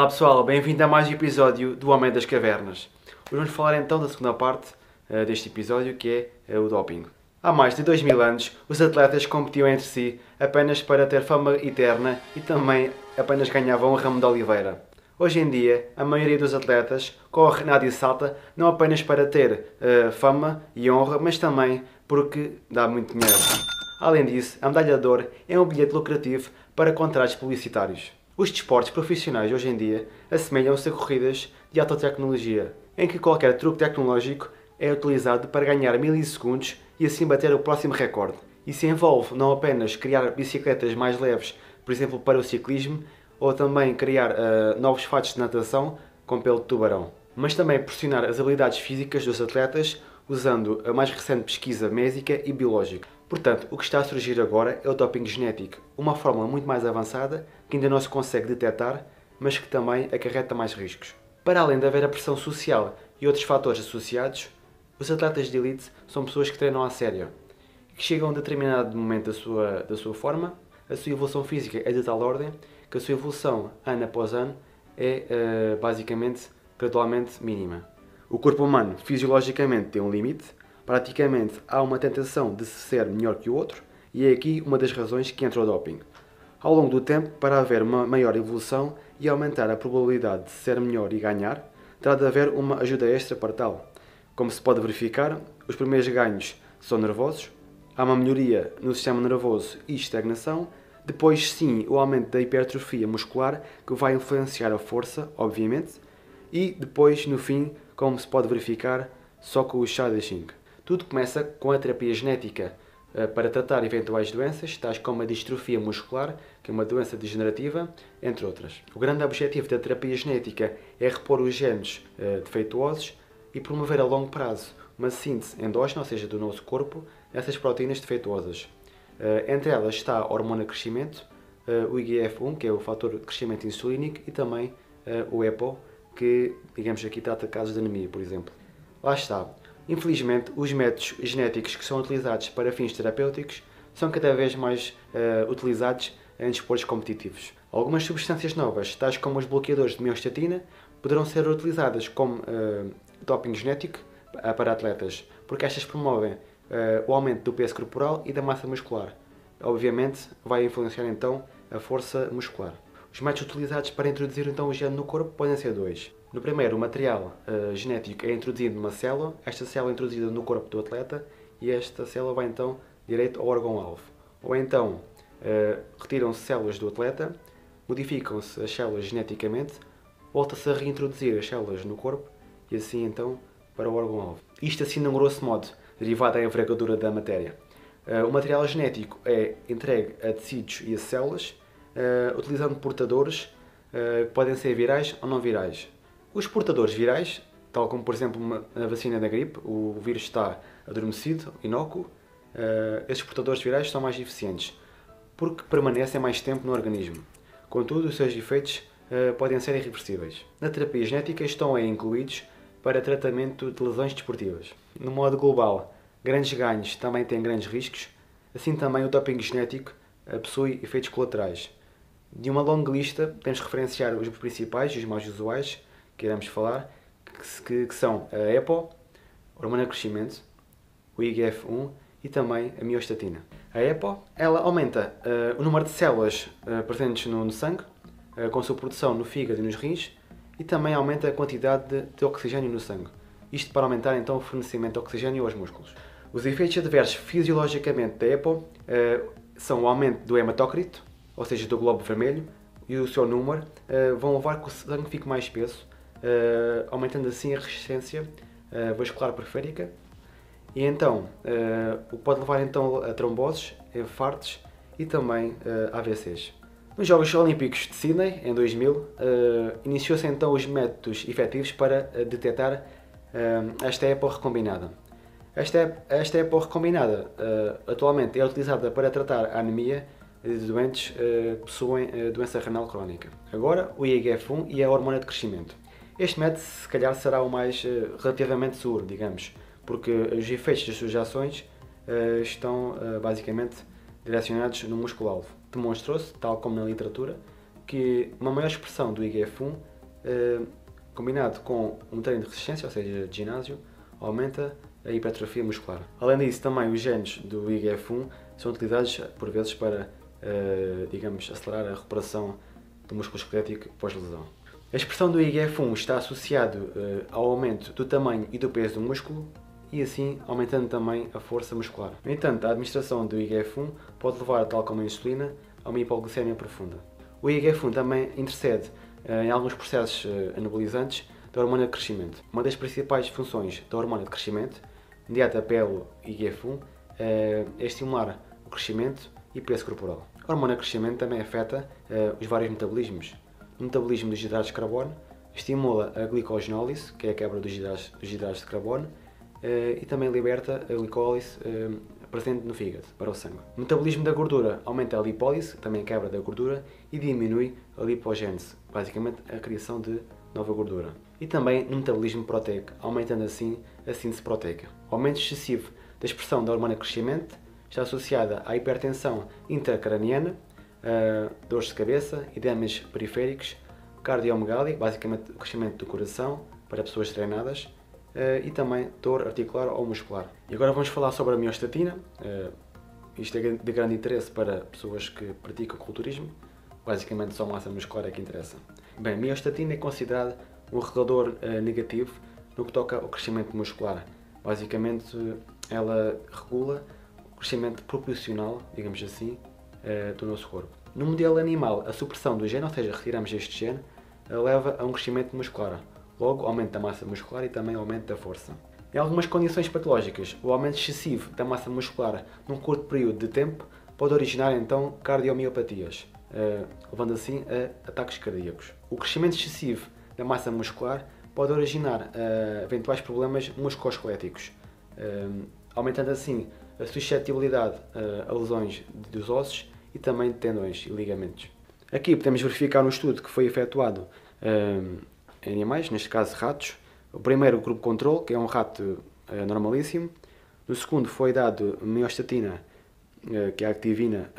Olá pessoal, bem-vindo a mais um episódio do Homem das Cavernas. Hoje vamos falar então da segunda parte deste episódio, que é o doping. Há mais de 2000 anos, os atletas competiam entre si apenas para ter fama eterna e também apenas ganhavam um ramo de oliveira. Hoje em dia, a maioria dos atletas corre, nada e salta não apenas para ter fama e honra, mas também porque dá muito dinheiro. Além disso, a medalha de ouro é um bilhete lucrativo para contratos publicitários. Os desportos profissionais hoje em dia assemelham-se a corridas de alta tecnologia, em que qualquer truque tecnológico é utilizado para ganhar milissegundos e assim bater o próximo recorde. Isso envolve não apenas criar bicicletas mais leves, por exemplo para o ciclismo, ou também criar novos fatos de natação, como pelo tubarão, mas também proporcionar as habilidades físicas dos atletas usando a mais recente pesquisa médica e biológica. Portanto, o que está a surgir agora é o doping genético, uma fórmula muito mais avançada que ainda não se consegue detectar, mas que também acarreta mais riscos. Para além de haver a pressão social e outros fatores associados, os atletas de elite são pessoas que treinam a sério, que chegam a um determinado momento da sua forma, a sua evolução física é de tal ordem que a sua evolução, ano após ano, é basicamente gradualmente mínima. O corpo humano fisiologicamente tem um limite, praticamente há uma tentação de se ser melhor que o outro, e é aqui uma das razões que entra o doping. Ao longo do tempo, para haver uma maior evolução e aumentar a probabilidade de ser melhor e ganhar, terá de haver uma ajuda extra para tal. Como se pode verificar, os primeiros ganhos são nervosos, há uma melhoria no sistema nervoso e estagnação, depois sim o aumento da hipertrofia muscular, que vai influenciar a força, obviamente, e depois, no fim, como se pode verificar, só com o chá de zinco. Tudo começa com a terapia genética para tratar eventuais doenças, tais como a distrofia muscular, que é uma doença degenerativa, entre outras. O grande objetivo da terapia genética é repor os genes defeituosos e promover a longo prazo uma síntese endógena, ou seja, do nosso corpo, dessas proteínas defeituosas. Entre elas está a hormona de crescimento, o IGF-1, que é o fator de crescimento insulínico, e também o EPO, que, digamos aqui, trata casos de anemia, por exemplo. Lá está. Infelizmente, os métodos genéticos que são utilizados para fins terapêuticos são cada vez mais utilizados em desportos competitivos. Algumas substâncias novas, tais como os bloqueadores de miostatina, poderão ser utilizadas como doping genético para atletas, porque estas promovem o aumento do peso corporal e da massa muscular. Obviamente, vai influenciar então a força muscular. Os métodos utilizados para introduzir então o gene no corpo podem ser dois. No primeiro, o material genético é introduzido numa célula, esta célula é introduzida no corpo do atleta e esta célula vai então direto ao órgão-alvo. Ou então, retiram-se células do atleta, modificam-se as células geneticamente, volta-se a reintroduzir as células no corpo e assim então para o órgão-alvo. Isto assim num grosso modo, derivado da envergadura da matéria. O material genético é entregue a tecidos e a células, utilizando portadores que podem ser virais ou não virais. Os portadores virais, tal como por exemplo a vacina da gripe, o vírus está adormecido, inócuo, esses portadores virais são mais eficientes, porque permanecem mais tempo no organismo. Contudo, os seus efeitos podem ser irreversíveis. Na terapia genética estão incluídos para tratamento de lesões desportivas. No modo global, grandes ganhos também têm grandes riscos, assim também o doping genético possui efeitos colaterais. De uma longa lista, temos de referenciar os principais e os mais usuais que iremos falar, que são a EPO, a hormona de crescimento, o IGF-1 e também a miostatina. A EPO, ela aumenta o número de células presentes no sangue, com sua produção no fígado e nos rins, e também aumenta a quantidade de oxigênio no sangue. Isto para aumentar então o fornecimento de oxigênio aos músculos. Os efeitos adversos fisiologicamente da EPO são o aumento do hematócrito, ou seja, do globo vermelho, e o seu número vão levar que o sangue fique mais espesso, aumentando assim a resistência vascular periférica, e então o que pode levar então a tromboses, infartos e também AVCs. Nos Jogos Olímpicos de Sydney, em 2000, iniciou-se então os métodos efetivos para detectar esta EPO recombinada. Esta EPO recombinada atualmente é utilizada para tratar a anemia de doentes que possuem doença renal crónica. Agora, o IGF-1 e a hormona de crescimento. Este método, se calhar, será o mais relativamente seguro, digamos, porque os efeitos das suas ações estão basicamente direcionados no músculo-alvo. Demonstrou-se, tal como na literatura, que uma maior expressão do IGF-1 combinado com um treino de resistência, ou seja, de ginásio, aumenta a hipertrofia muscular. Além disso, também os genes do IGF-1 são utilizados por vezes para, digamos, acelerar a recuperação do músculo esquelético pós-lesão. A expressão do IGF-1 está associado ao aumento do tamanho e do peso do músculo e assim aumentando também a força muscular. No entanto, a administração do IGF-1 pode levar, tal como a insulina, a uma hipoglicemia profunda. O IGF-1 também intercede em alguns processos anabolizantes da hormona de crescimento. Uma das principais funções da hormona de crescimento, mediada pelo IGF-1, é estimular o crescimento e peso corporal. A hormona de crescimento também afeta os vários metabolismos. O metabolismo dos hidratos de carbono estimula a glicogenólise, que é a quebra dos hidratos de carbono, e também liberta a glicólise presente no fígado, para o sangue. O metabolismo da gordura aumenta a lipólise, também a quebra da gordura, e diminui a lipogênese, basicamente a criação de nova gordura. E também no metabolismo proteico, aumentando assim a síntese proteica. O aumento excessivo da expressão da hormona de crescimento está associada à hipertensão intracraniana, dores de cabeça, edemas periféricos, cardiomegalia, basicamente o crescimento do coração para pessoas treinadas, e também dor articular ou muscular. E agora vamos falar sobre a miostatina. Isto é de grande interesse para pessoas que praticam culturismo, basicamente só massa muscular é que interessa. Bem, a miostatina é considerada um regulador negativo no que toca ao crescimento muscular. Basicamente ela regula o crescimento proporcional, digamos assim, do nosso corpo. No modelo animal, a supressão do gene, ou seja, retiramos este gene, leva a um crescimento muscular. Logo, aumento da massa muscular e também aumento da força. Em algumas condições patológicas, o aumento excessivo da massa muscular num curto período de tempo pode originar então cardiomiopatias, levando assim a ataques cardíacos. O crescimento excessivo da massa muscular pode originar eventuais problemas musculoesqueléticos, aumentando assim a suscetibilidade a lesões dos ossos e também de tendões e ligamentos. Aqui podemos verificar um estudo que foi efetuado em animais, neste caso ratos. O primeiro, o grupo controle, que é um rato normalíssimo. No segundo foi dado miostatina, que é a activina,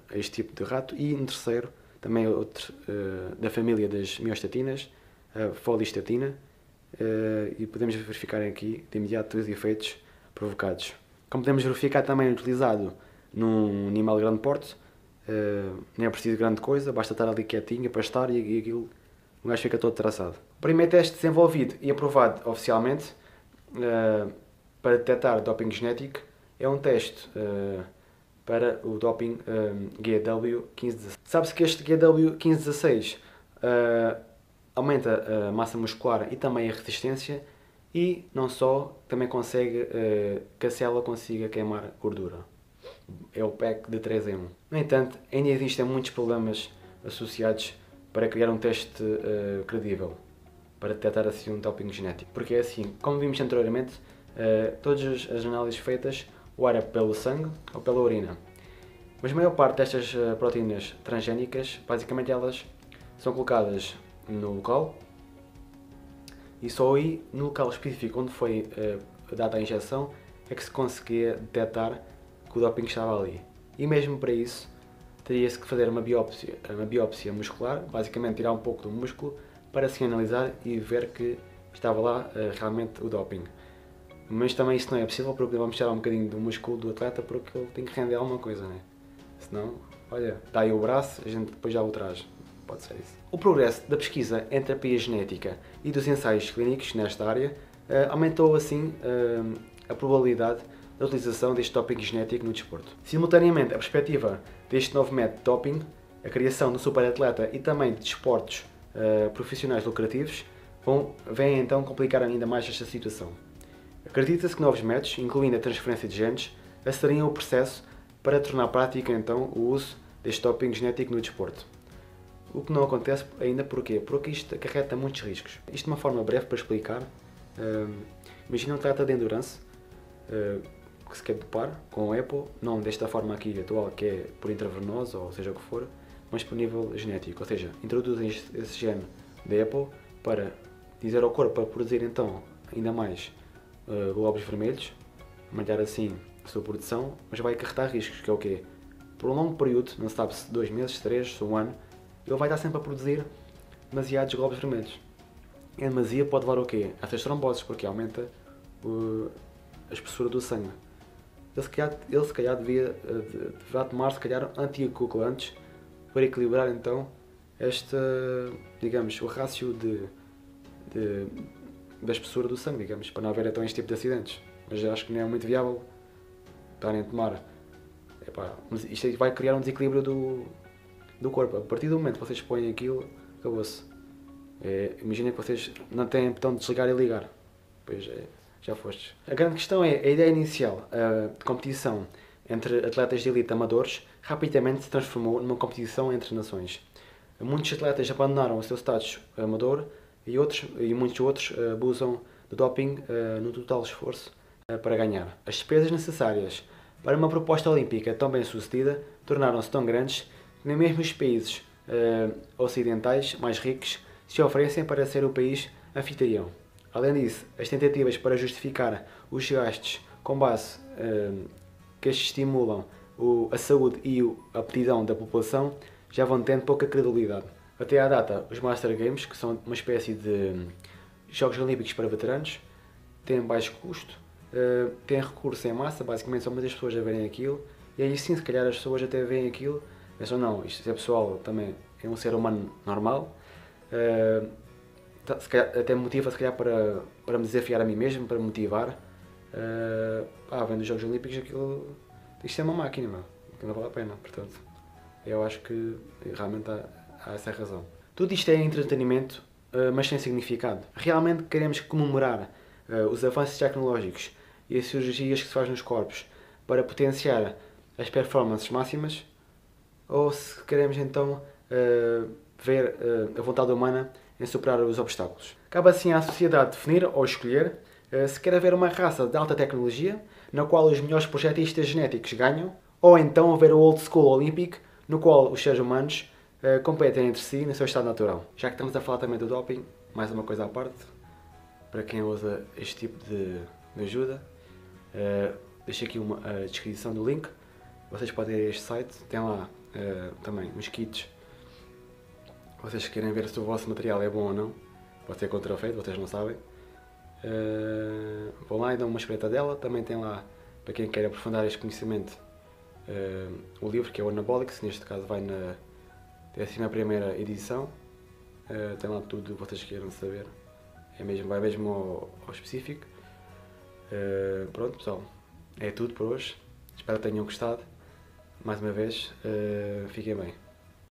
a este tipo de rato. E no terceiro, também outro da família das miostatinas, a folistatina. E podemos verificar aqui de imediato os efeitos provocados. Como podemos verificar, também é utilizado num animal de grande porte. Nem é preciso grande coisa, basta estar ali quietinho a pastar e aquilo, o gajo fica todo traçado. O primeiro teste desenvolvido e aprovado oficialmente para detectar doping genético é um teste para o doping GW1516. Sabe-se que este GW1516 aumenta a massa muscular e também a resistência e não só, também consegue que a célula consiga queimar gordura. É o pack de 3 em 1. No entanto, ainda existem muitos problemas associados para criar um teste credível, para detectar assim um doping genético. Porque é assim, como vimos anteriormente, todas as análises feitas ou era pelo sangue ou pela urina. Mas a maior parte destas proteínas transgénicas, basicamente elas são colocadas no local e só aí, no local específico onde foi dada a injeção, é que se conseguia detectar que o doping estava ali. E mesmo para isso, teria-se que fazer uma biópsia muscular, basicamente tirar um pouco do músculo, para se analisar e ver que estava lá realmente o doping. Mas também isso não é possível porque vamos tirar um bocadinho do músculo do atleta porque ele tem que render alguma coisa, né? Senão, olha, dá aí o braço, a gente depois já o traz. Pode ser isso. O progresso da pesquisa em terapia genética e dos ensaios clínicos nesta área aumentou assim a probabilidade da utilização deste doping genético no desporto. Simultaneamente, a perspectiva deste novo método de doping, a criação do superatleta e também de desportos profissionais lucrativos, vêm então complicar ainda mais esta situação. Acredita-se que novos métodos, incluindo a transferência de genes, acelerariam o processo para tornar prática então o uso deste doping genético no desporto. O que não acontece ainda porquê? Porque isto acarreta muitos riscos. Isto de uma forma breve para explicar. Imagina um atleta de endurance que se quer dopar com o EPO, não desta forma aqui atual, que é por intravenosa ou seja o que for, mas por nível genético. Ou seja, introduzem esse gene de EPO para dizer ao corpo para produzir então ainda mais glóbulos vermelhos, aumentar assim a sua produção, mas vai acarretar riscos, que é o quê? Por um longo período, não se sabe se 2 meses, 3, se 1 ano, ele vai estar sempre a produzir demasiados glóbulos vermelhos. em demasia pode levar ao quê? A essas tromboses, porque aumenta a espessura do sangue. Ele se calhar deverá tomar se calhar anticoagulantes para equilibrar então digamos, o rácio da espessura do sangue, digamos, para não haver então este tipo de acidentes. Mas acho que não é muito viável estarem a tomar. Mas isto vai criar um desequilíbrio do corpo. A partir do momento que vocês põem aquilo, acabou-se. Imaginem que vocês não têm botão de desligar e ligar. Pois já fostes. A grande questão é a ideia inicial de competição entre atletas de elite amadores rapidamente se transformou numa competição entre nações. Muitos atletas abandonaram o seu status amador e muitos outros abusam do doping no total esforço para ganhar. As despesas necessárias para uma proposta olímpica tão bem sucedida tornaram-se tão grandes que nem mesmo os países ocidentais mais ricos se oferecem para ser o país anfitrião. Além disso, as tentativas para justificar os gastos com base que estes estimulam a saúde e a aptidão da população já vão tendo pouca credibilidade. Até à data, os Master Games, que são uma espécie de Jogos Olímpicos para veteranos, têm baixo custo, têm recurso em massa, basicamente são muitas pessoas a verem aquilo, e aí sim, se calhar as pessoas até veem aquilo, pensam, não, isto é pessoal também, é um ser humano normal, se calhar, até me motiva se calhar para me desafiar a mim mesmo, para me motivar. Vendo os Jogos Olímpicos, isto é uma máquina, meu, que não vale a pena, portanto, eu acho que realmente há essa razão. Tudo isto é entretenimento, mas sem significado. Realmente queremos comemorar os avanços tecnológicos e as cirurgias que se faz nos corpos para potenciar as performances máximas, ou se queremos então ver a vontade humana em superar os obstáculos. Cabe assim à sociedade definir ou escolher se quer haver uma raça de alta tecnologia, na qual os melhores projetistas genéticos ganham, ou então haver o old school olímpico, no qual os seres humanos competem entre si no seu estado natural. Já que estamos a falar também do doping, mais uma coisa à parte, para quem usa este tipo de ajuda, deixo aqui a descrição do link, vocês podem ir a este site, tem lá também uns kits, vocês querem ver se o vosso material é bom ou não, pode ser contrafeito, vocês não sabem. Vão lá e dão uma espreita dela, também tem lá, para quem quer aprofundar este conhecimento, o livro que é o Anabolics, neste caso vai na 11ª edição, tem lá tudo o que vocês queiram saber, vai mesmo ao específico. Pronto pessoal, é tudo por hoje, espero que tenham gostado, mais uma vez, fiquem bem.